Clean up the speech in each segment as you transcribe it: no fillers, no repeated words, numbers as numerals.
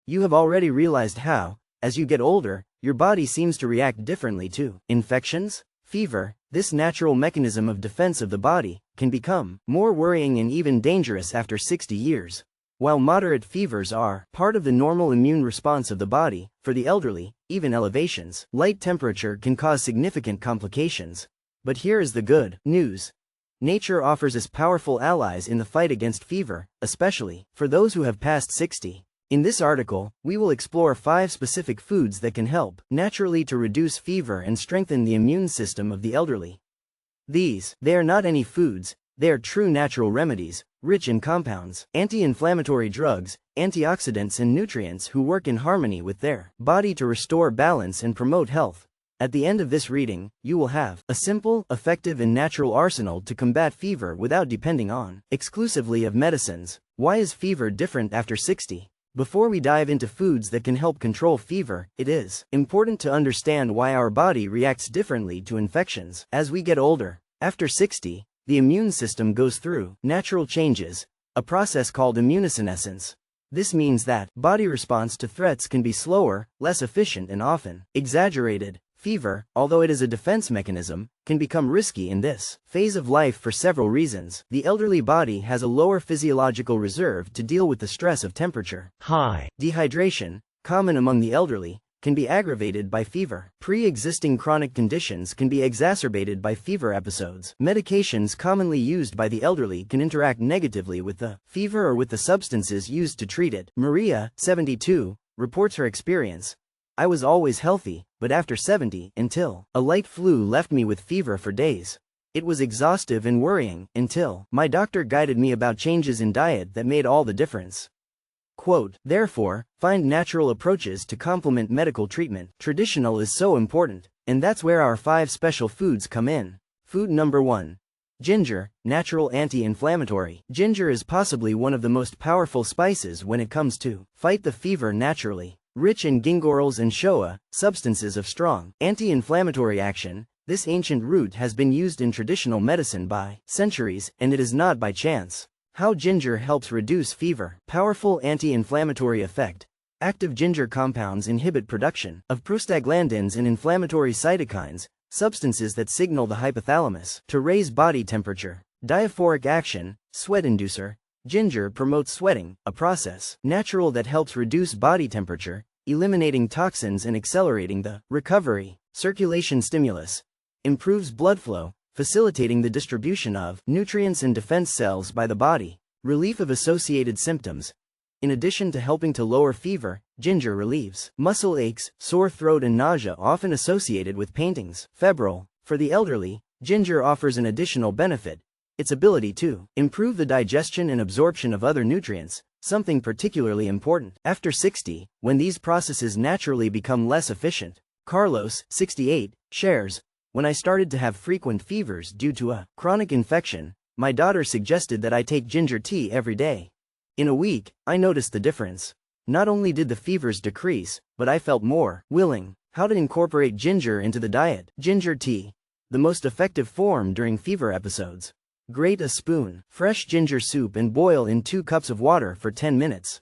You have already realized how, as you get older, your body seems to react differently to infections, fever. This natural mechanism of defense of the body can become more worrying and even dangerous after 60 years. While moderate fevers are part of the normal immune response of the body, for the elderly, even elevations, light temperature can cause significant complications. But here is the good news. Nature offers us powerful allies in the fight against fever, especially for those who have passed 60. In this article, we will explore 5 specific foods that can help naturally to reduce fever and strengthen the immune system of the elderly. They are not any foods, they are true natural remedies, rich in compounds, anti-inflammatory drugs, antioxidants and nutrients who work in harmony with their body to restore balance and promote health. At the end of this reading, you will have a simple, effective and natural arsenal to combat fever without depending on exclusively of medicines. Why is fever different after 60? Before we dive into foods that can help control fever, it is important to understand why our body reacts differently to infections. As we get older, after 60, the immune system goes through natural changes, a process called immunosenescence. This means that body response to threats can be slower, less efficient and often exaggerated. Fever, although it is a defense mechanism, can become risky in this phase of life for several reasons. The elderly body has a lower physiological reserve to deal with the stress of temperature. High dehydration, common among the elderly, can be aggravated by fever. Pre-existing chronic conditions can be exacerbated by fever episodes. Medications commonly used by the elderly can interact negatively with the fever or with the substances used to treat it. Maria, 72, reports her experience. I was always healthy, but after 70, until a light flu left me with fever for days. It was exhaustive and worrying, until my doctor guided me about changes in diet that made all the difference. Quote, therefore, find natural approaches to complement medical treatment. Traditional is so important, and that's where our 5 special foods come in. Food number 1. Ginger, natural anti-inflammatory. Ginger is possibly one of the most powerful spices when it comes to fight the fever naturally. Rich in gingerols and shoa, substances of strong anti-inflammatory action, this ancient root has been used in traditional medicine by centuries, and it is not by chance. How ginger helps reduce fever. Powerful anti-inflammatory effect. Active ginger compounds inhibit production of prostaglandins and inflammatory cytokines, substances that signal the hypothalamus to raise body temperature. Diaphoric action, sweat inducer. Ginger promotes sweating, a process natural that helps reduce body temperature, eliminating toxins and accelerating the recovery. Circulation stimulus. Improves blood flow, facilitating the distribution of nutrients and defense cells by the body. Relief of associated symptoms. In addition to helping to lower fever, ginger relieves muscle aches, sore throat and nausea often associated with paintings. Febrile. For the elderly, ginger offers an additional benefit. Its ability to improve the digestion and absorption of other nutrients, something particularly important after 60, when these processes naturally become less efficient. Carlos, 68, shares, when I started to have frequent fevers due to a chronic infection, my daughter suggested that I take ginger tea every day. In a week, I noticed the difference. Not only did the fevers decrease, but I felt more willing. How to incorporate ginger into the diet. Ginger tea. The most effective form during fever episodes. Grate a spoon fresh ginger soup and boil in 2 cups of water for 10 minutes.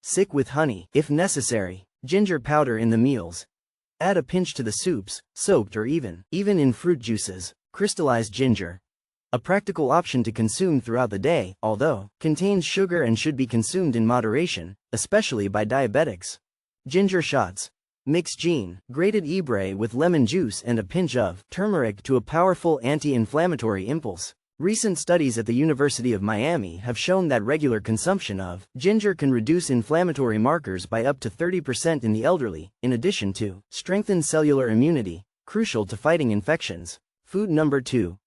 Sick with honey, if necessary. Ginger powder in the meals. Add a pinch to the soups, soaked or even in fruit juices. Crystallized ginger. A practical option to consume throughout the day, although contains sugar and should be consumed in moderation, especially by diabetics. Ginger shots. Mix grated ebre with lemon juice and a pinch of turmeric to a powerful anti-inflammatory impulse. Recent studies at the University of Miami have shown that regular consumption of ginger can reduce inflammatory markers by up to 30% in the elderly, in addition to strengthen cellular immunity, crucial to fighting infections. Food number 2.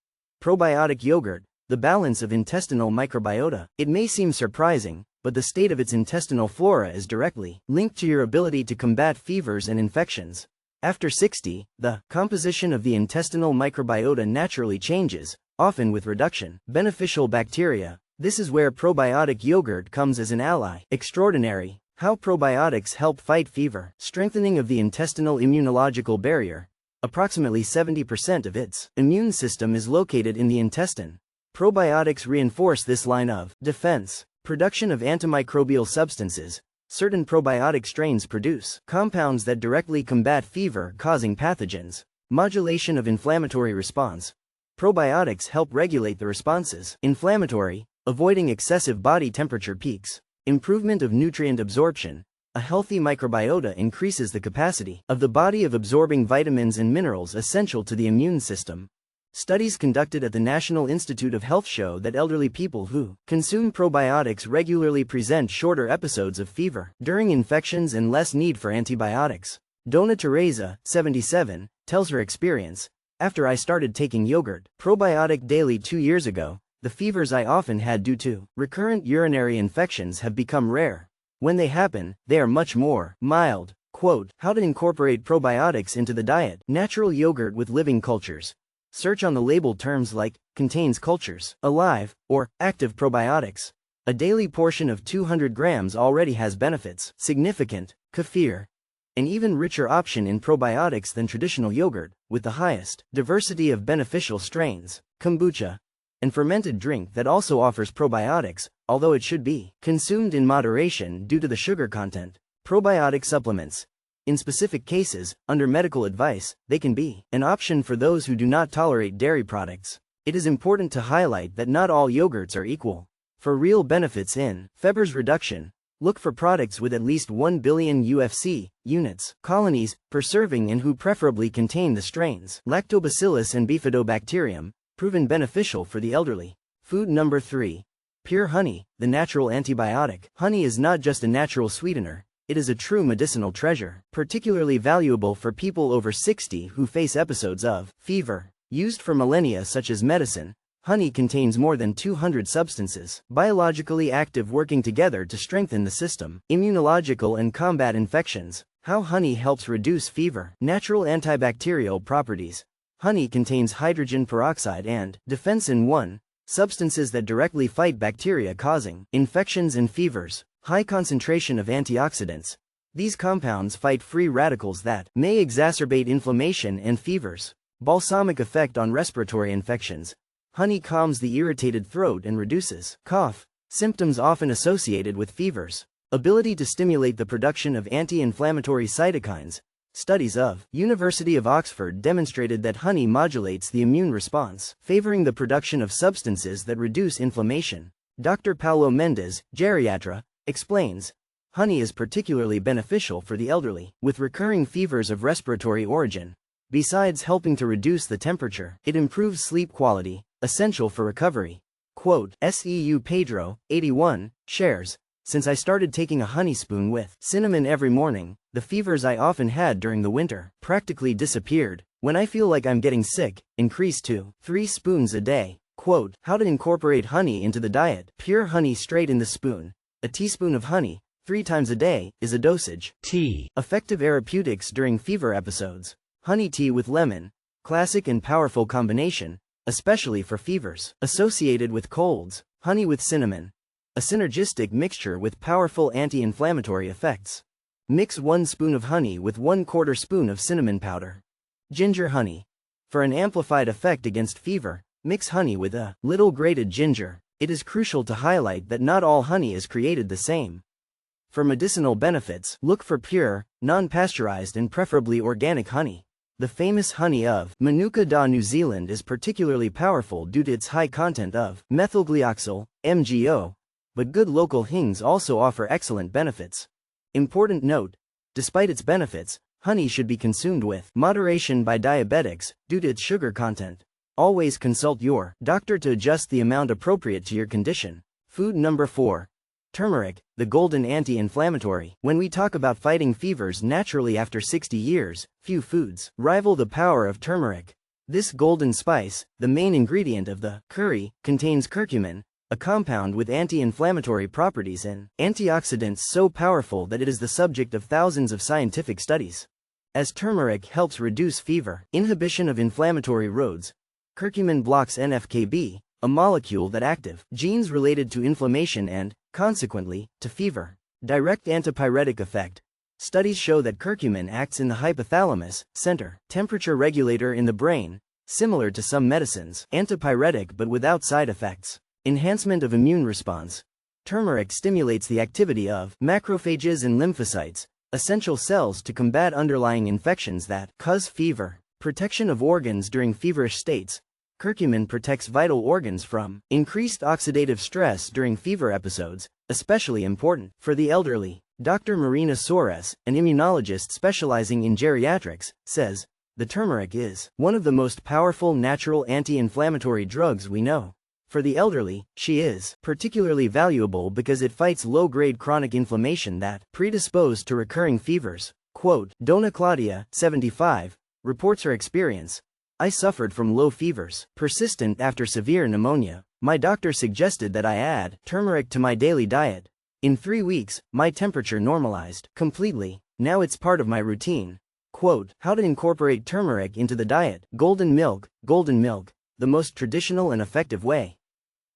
Probiotic yogurt, the balance of intestinal microbiota. It may seem surprising, but the state of its intestinal flora is directly linked to your ability to combat fevers and infections. After 60, the composition of the intestinal microbiota naturally changes, often with reduction beneficial bacteria. This is where probiotic yogurt comes as an ally extraordinary. How probiotics help fight fever. Strengthening of the intestinal immunological barrier. Approximately 70% of its immune system is located in the intestine. Probiotics reinforce this line of defense. Production of antimicrobial substances. Certain probiotic strains produce compounds that directly combat fever-causing pathogens. Modulation of inflammatory response. Probiotics help regulate the responses. Inflammatory, avoiding excessive body temperature peaks. Improvement of nutrient absorption. A healthy microbiota increases the capacity of the body of absorbing vitamins and minerals essential to the immune system. Studies conducted at the National Institute of Health show that elderly people who consume probiotics regularly present shorter episodes of fever during infections and less need for antibiotics. Dona Teresa, 77, tells her experience. After I started taking yogurt probiotic daily 2 years ago, the fevers I often had due to recurrent urinary infections have become rare. When they happen, they are much more mild. Quote, how to incorporate probiotics into the diet. Natural yogurt with living cultures. Search on the label terms like, contains cultures, alive, or active probiotics. A daily portion of 200 grams already has benefits. Significant. Kefir. An even richer option in probiotics than traditional yogurt, with the highest diversity of beneficial strains. Kombucha. And fermented drink that also offers probiotics, although it should be consumed in moderation due to the sugar content. Probiotic supplements. In specific cases, under medical advice, they can be an option for those who do not tolerate dairy products. It is important to highlight that not all yogurts are equal. For real benefits in fevers reduction, look for products with at least 1 billion UFC units, colonies, per serving and who preferably contain the strains Lactobacillus and Bifidobacterium, proven beneficial for the elderly. Food number 3. Pure honey, the natural antibiotic. Honey is not just a natural sweetener, it is a true medicinal treasure, particularly valuable for people over 60 who face episodes of fever. Used for millennia such as medicine, honey contains more than 200 substances, biologically active working together to strengthen the system, immunological and combat infections. How honey helps reduce fever. Natural antibacterial properties. Honey contains hydrogen peroxide and defensin-1, substances that directly fight bacteria causing infections and fevers. High concentration of antioxidants. These compounds fight free radicals that may exacerbate inflammation and fevers. Balsamic effect on respiratory infections. Honey calms the irritated throat and reduces cough, symptoms often associated with fevers. Ability to stimulate the production of anti-inflammatory cytokines. Studies of University of Oxford demonstrated that honey modulates the immune response, favoring the production of substances that reduce inflammation. Dr. Paulo Mendes, geriatra, explains, honey is particularly beneficial for the elderly, with recurring fevers of respiratory origin. Besides helping to reduce the temperature, it improves sleep quality, essential for recovery. Quote, Seu Pedro, 81, shares, since I started taking a honey spoon with cinnamon every morning, the fevers I often had during the winter practically disappeared. When I feel like I'm getting sick, increase to 3 spoons a day. Quote, how to incorporate honey into the diet. Pure honey straight in the spoon. A teaspoon of honey, 3 times a day, is a dosage. Tea. Effective therapeutics during fever episodes. Honey tea with lemon. Classic and powerful combination, especially for fevers associated with colds. Honey with cinnamon. A synergistic mixture with powerful anti-inflammatory effects. Mix 1 spoon of honey with 1/4 spoon of cinnamon powder. Ginger honey. For an amplified effect against fever, mix honey with a little grated ginger. It is crucial to highlight that not all honey is created the same. For medicinal benefits, look for pure, non-pasteurized and preferably organic honey. The famous honey of Manuka da New Zealand is particularly powerful due to its high content of methylglyoxal, MgO, but good local hings also offer excellent benefits. Important note, despite its benefits, honey should be consumed with moderation by diabetics due to its sugar content. Always consult your doctor to adjust the amount appropriate to your condition. Food number 4. Turmeric, the golden anti-inflammatory. When we talk about fighting fevers naturally after 60 years, few foods rival the power of turmeric. This golden spice, the main ingredient of the curry, contains curcumin, a compound with anti-inflammatory properties and antioxidants so powerful that it is the subject of thousands of scientific studies. As turmeric helps reduce fever, inhibition of inflammatory roads, curcumin blocks NF-κB, a molecule that active genes related to inflammation and, consequently, to fever. Direct antipyretic effect. Studies show that curcumin acts in the hypothalamus, center, temperature regulator in the brain, similar to some medicines, antipyretic but without side effects. Enhancement of immune response. Turmeric stimulates the activity of macrophages and lymphocytes, essential cells to combat underlying infections that cause fever. Protection of organs during feverish states. Curcumin protects vital organs from increased oxidative stress during fever episodes, especially important for the elderly. Dr. Marina Soares, an immunologist specializing in geriatrics, says, the turmeric is one of the most powerful natural anti-inflammatory drugs we know. For the elderly, she is particularly valuable because it fights low-grade chronic inflammation that predispose to recurring fevers. Quote, Donna Claudia, 75, reports her experience. I suffered from low fevers, persistent after severe pneumonia. My doctor suggested that I add turmeric to my daily diet. In 3 weeks, my temperature normalized completely. Now it's part of my routine. Quote, how to incorporate turmeric into the diet. Golden milk, the most traditional and effective way.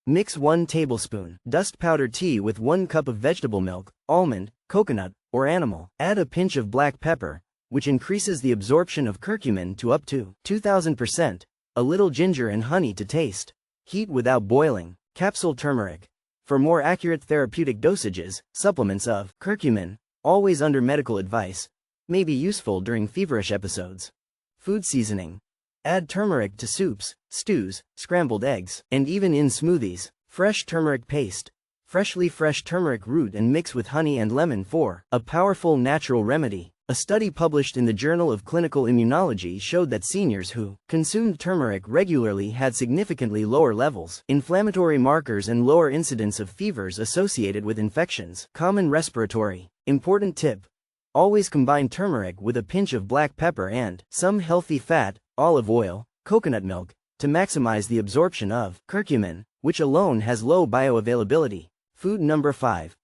Mix 1 tablespoon dust powder tea with 1 cup of vegetable milk, almond, coconut, or animal. Add a pinch of black pepper, which increases the absorption of curcumin to up to 2000%, a little ginger and honey to taste. Heat without boiling. Capsule turmeric. For more accurate therapeutic dosages, supplements of curcumin, always under medical advice, may be useful during feverish episodes. Food seasoning. Add turmeric to soups, stews, scrambled eggs, and even in smoothies. Fresh turmeric paste. Freshly fresh turmeric root and mix with honey and lemon for a powerful natural remedy. A study published in the Journal of Clinical Immunology showed that seniors who consumed turmeric regularly had significantly lower levels, inflammatory markers and lower incidence of fevers associated with infections. Common respiratory. Important tip. Always combine turmeric with a pinch of black pepper and some healthy fat, olive oil, coconut milk, to maximize the absorption of curcumin, which alone has low bioavailability. Food number 5.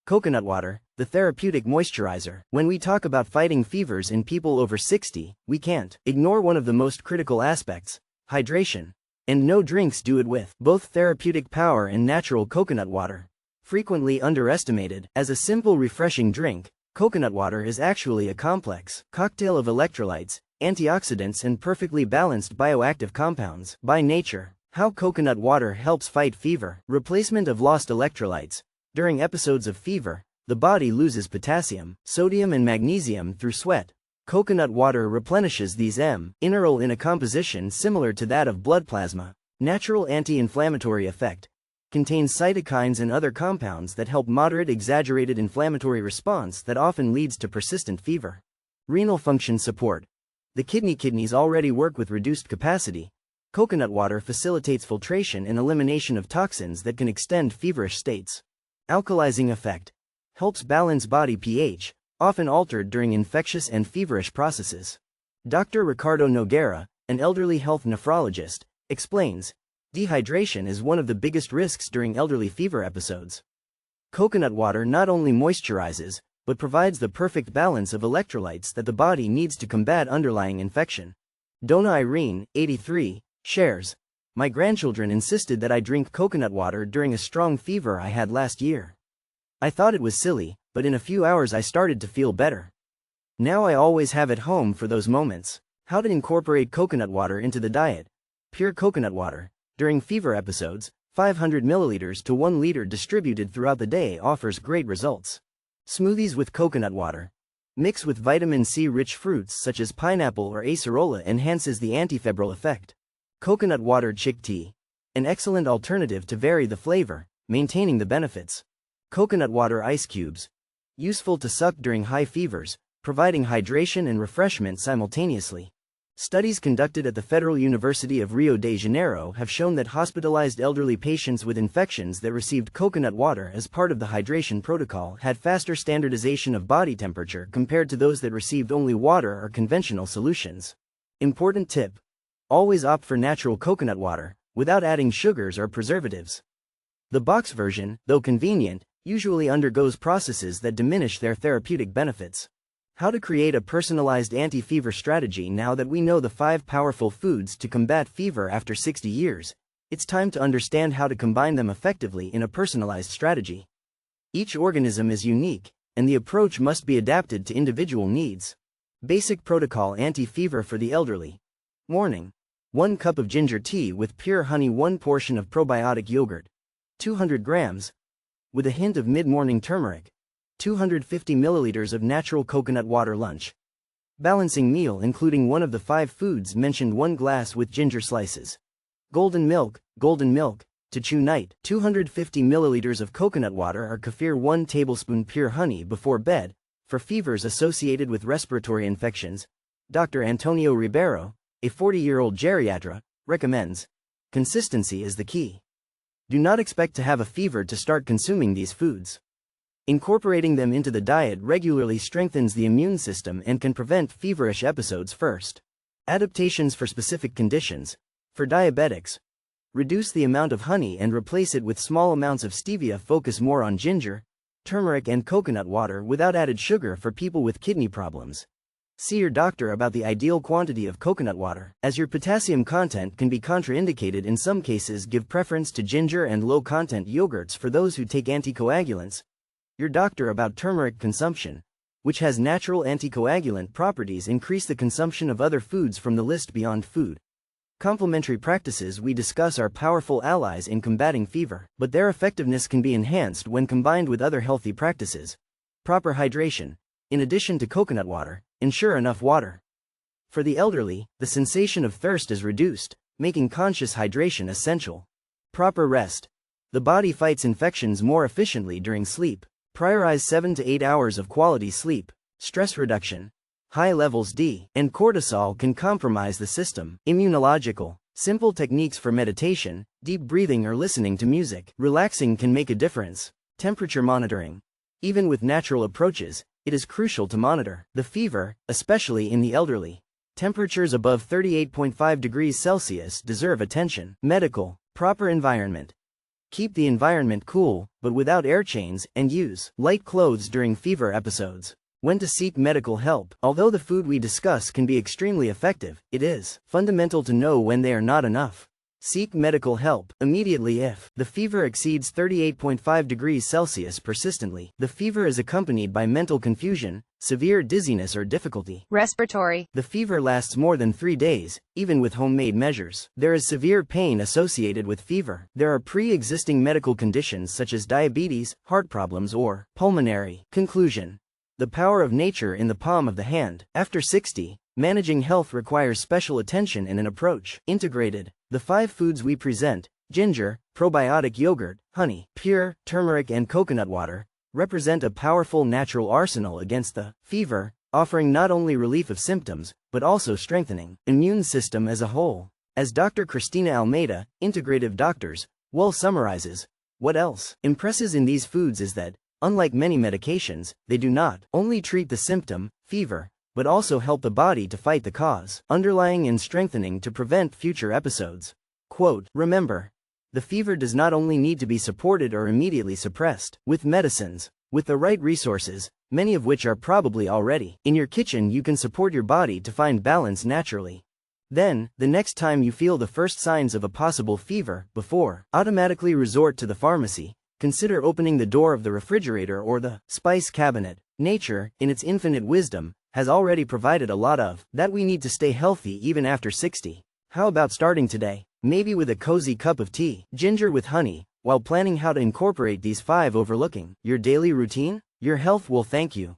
Coconut water, the therapeutic moisturizer. When we talk about fighting fevers in people over 60, we can't ignore one of the most critical aspects, hydration. And no drinks do it with both therapeutic power and natural coconut water. Frequently underestimated, as a simple refreshing drink, coconut water is actually a complex cocktail of electrolytes, antioxidants and perfectly balanced bioactive compounds. By nature, how coconut water helps fight fever. Replacement of lost electrolytes. During episodes of fever, the body loses potassium, sodium and magnesium through sweat. Coconut water replenishes these minerals in a composition similar to that of blood plasma. Natural anti-inflammatory effect. Contains cytokines and other compounds that help moderate exaggerated inflammatory response that often leads to persistent fever. Renal function support. The kidneys already work with reduced capacity. Coconut water facilitates filtration and elimination of toxins that can extend feverish states. Alkalizing effect. Helps balance body pH, often altered during infectious and feverish processes. Dr. Ricardo Noguera, an elderly health nephrologist, explains, dehydration is one of the biggest risks during elderly fever episodes. Coconut water not only moisturizes, but provides the perfect balance of electrolytes that the body needs to combat underlying infection. Donna Irene, 83, shares, my grandchildren insisted that I drink coconut water during a strong fever I had last year. I thought it was silly, but in a few hours I started to feel better. Now I always have it home for those moments. How to incorporate coconut water into the diet. Pure coconut water, during fever episodes, 500 milliliters to 1 liter distributed throughout the day offers great results. Smoothies with coconut water. Mix with vitamin C-rich fruits such as pineapple or acerola enhances the antifebrile effect. Coconut watered chick tea. An excellent alternative to vary the flavor, maintaining the benefits. Coconut water ice cubes. Useful to suck during high fevers, providing hydration and refreshment simultaneously. Studies conducted at the Federal University of Rio de Janeiro have shown that hospitalized elderly patients with infections that received coconut water as part of the hydration protocol had faster standardization of body temperature compared to those that received only water or conventional solutions. Important tip. Always opt for natural coconut water, without adding sugars or preservatives. The box version, though convenient, usually undergoes processes that diminish their therapeutic benefits. How to create a personalized anti-fever strategy. Now that we know the 5 powerful foods to combat fever after 60 years, it's time to understand how to combine them effectively in a personalized strategy. Each organism is unique, and the approach must be adapted to individual needs. Basic protocol anti-fever for the elderly. Morning. 1 cup of ginger tea with pure honey, 1 portion of probiotic yogurt. 200 grams. with a hint of mid-morning turmeric. 250 milliliters of natural coconut water lunch. Balancing meal including one of the 5 foods mentioned, 1 glass with ginger slices. Golden milk, to chew night. 250 milliliters of coconut water or kefir, 1 tablespoon pure honey before bed, for fevers associated with respiratory infections. Dr. Antonio Ribeiro, a 40-year-old geriatra, recommends. Consistency is the key. Do not expect to have a fever to start consuming these foods. Incorporating them into the diet regularly strengthens the immune system and can prevent feverish episodes first. Adaptations for specific conditions. For diabetics, reduce the amount of honey and replace it with small amounts of stevia. Focus more on ginger, turmeric and coconut water without added sugar. For people with kidney problems, see your doctor about the ideal quantity of coconut water, as your potassium content can be contraindicated in some cases. Give preference to ginger and low-content yogurts for those who take anticoagulants. Your doctor about turmeric consumption, which has natural anticoagulant properties. Increase the consumption of other foods from the list. Beyond food, complementary practices we discuss are powerful allies in combating fever, but their effectiveness can be enhanced when combined with other healthy practices. Proper hydration. In addition to coconut water, ensure enough water. For the elderly, the sensation of thirst is reduced, making conscious hydration essential. Proper rest. The body fights infections more efficiently during sleep. Prioritize 7 to 8 hours of quality sleep. Stress reduction. High levels D and cortisol can compromise the system. Immunological. Simple techniques for meditation, deep breathing or listening to music. Relaxing can make a difference. Temperature monitoring. Even with natural approaches, it is crucial to monitor the fever, especially in the elderly. Temperatures above 38.5 degrees Celsius deserve attention. Medical. Proper environment. Keep the environment cool, but without air chains, and use light clothes during fever episodes. When to seek medical help. Although the food we discuss can be extremely effective, it is fundamental to know when they are not enough. Seek medical help immediately if the fever exceeds 38.5 degrees Celsius persistently. The fever is accompanied by mental confusion, severe dizziness or difficulty. Respiratory. The fever lasts more than 3 days, even with homemade measures. There is severe pain associated with fever. There are pre-existing medical conditions such as diabetes, heart problems or pulmonary. Conclusion. The power of nature in the palm of the hand. After 60, managing health requires special attention and an approach integrated. The 5 foods we present, ginger, probiotic yogurt, honey, pure, turmeric and coconut water, represent a powerful natural arsenal against the fever, offering not only relief of symptoms, but also strengthening immune system as a whole. As Dr. Cristina Almeida, Integrative Doctors, well summarizes, what else impresses in these foods is that, unlike many medications, they do not only treat the symptom, fever, but also help the body to fight the cause, underlying and strengthening to prevent future episodes. Quote, remember, the fever does not only need to be supported or immediately suppressed with medicines. With the right resources, many of which are probably already in your kitchen, you can support your body to find balance naturally. Then, the next time you feel the first signs of a possible fever, before automatically resort to the pharmacy, consider opening the door of the refrigerator or the spice cabinet. Nature, in its infinite wisdom, has already provided a lot of that we need to stay healthy even after 60. How about starting today? Maybe with a cozy cup of tea, ginger with honey, while planning how to incorporate these 5 overlooking your daily routine? Your health will thank you.